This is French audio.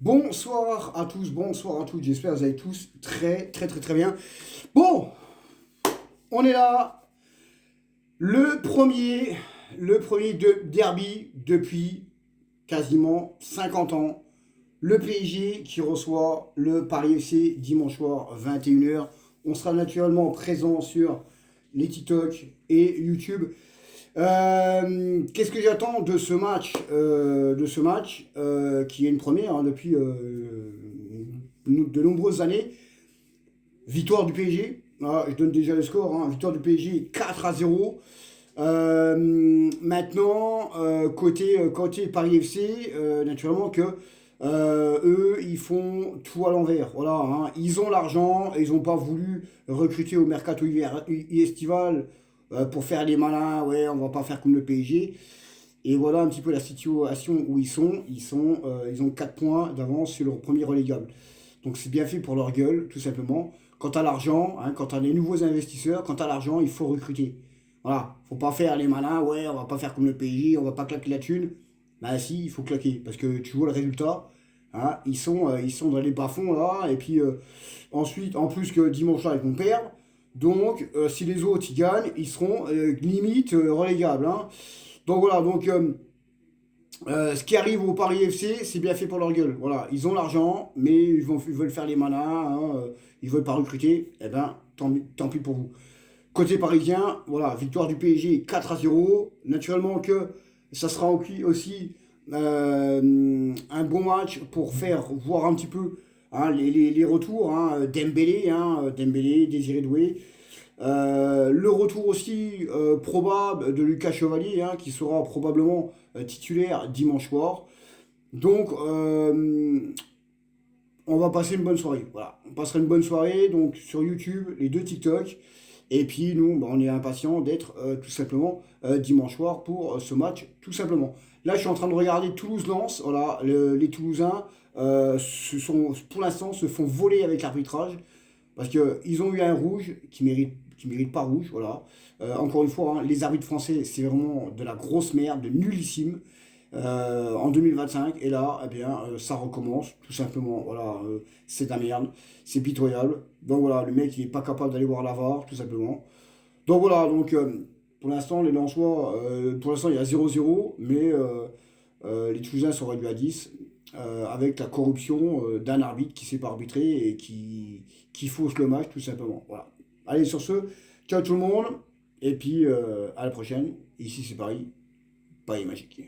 Bonsoir à tous, bonsoir à toutes, j'espère que vous allez tous très bien. Bon, on est là, le premier derby depuis quasiment 50 ans. Le PSG qui reçoit le Paris FC dimanche soir 21 h. On sera naturellement présent sur les TikTok et YouTube. Qu'est-ce que j'attends de ce match, qui est une première hein, depuis de nombreuses années. Victoire du PSG. Voilà, je donne déjà le score. Hein, victoire du PSG 4-0. Maintenant, côté Paris FC, naturellement que eux, ils font tout à l'envers. Voilà, hein. Ils ont l'argent et ils n'ont pas voulu recruter au mercato estival pour faire les malins. Ouais, on va pas faire comme le PSG. Et voilà un petit peu la situation où ils sont. Ils ont 4 points d'avance sur leur premier relégable. Donc c'est bien fait pour leur gueule, tout simplement. Quant à l'argent, hein, quand tu as des nouveaux investisseurs, quand tu as l'argent, il faut recruter. Voilà, faut pas faire les malins, ouais, on va pas faire comme le PSG, on va pas claquer la thune. Bah si, il faut claquer, parce que tu vois le résultat, hein, ils sont dans les bas-fonds là, et puis ensuite, en plus que dimanche là, ils vont perdre. Donc, si les autres ils gagnent, ils seront limite relégables. Hein. Donc voilà, ce qui arrive au Paris FC, c'est bien fait pour leur gueule. Voilà, ils ont l'argent, mais ils veulent faire les malins, hein, ils veulent pas recruter. Eh ben, tant pis pour vous. Côté parisien, voilà, victoire du PSG 4-0. Naturellement que ça sera aussi un bon match pour faire voir un petit peu hein, les retours. Hein, Dembélé, Désiré Doué. Le retour aussi probable de Lucas Chevalier, hein, qui sera probablement titulaire dimanche soir. Donc, on va passer une bonne soirée. Voilà, on passera une bonne soirée donc sur YouTube, les deux TikTok. Et puis nous, bah, on est impatient d'être tout simplement dimanche soir pour ce match, tout simplement. Là, je suis en train de regarder Toulouse-Lens. Voilà, les Toulousains pour l'instant se font voler avec l'arbitrage parce qu'ils ont eu un rouge qui mérite pas rouge. Voilà. Encore une fois, hein, les arbitres français, c'est vraiment de la grosse merde, de nullissime en 2025. Et là, eh bien, ça recommence, tout simplement. Voilà, c'est de la merde, c'est pitoyable. Donc voilà, le mec, il n'est pas capable d'aller voir la VAR, tout simplement. Donc voilà, pour l'instant, les Lensois, pour l'instant, il y a 0-0, mais les Toulousains sont réduits à 10, avec la corruption d'un arbitre qui ne sait pas arbitrer et qui fausse le match, tout simplement. Voilà. Allez, sur ce, ciao tout le monde, et puis à la prochaine. Ici, c'est Paris, Paris Magique.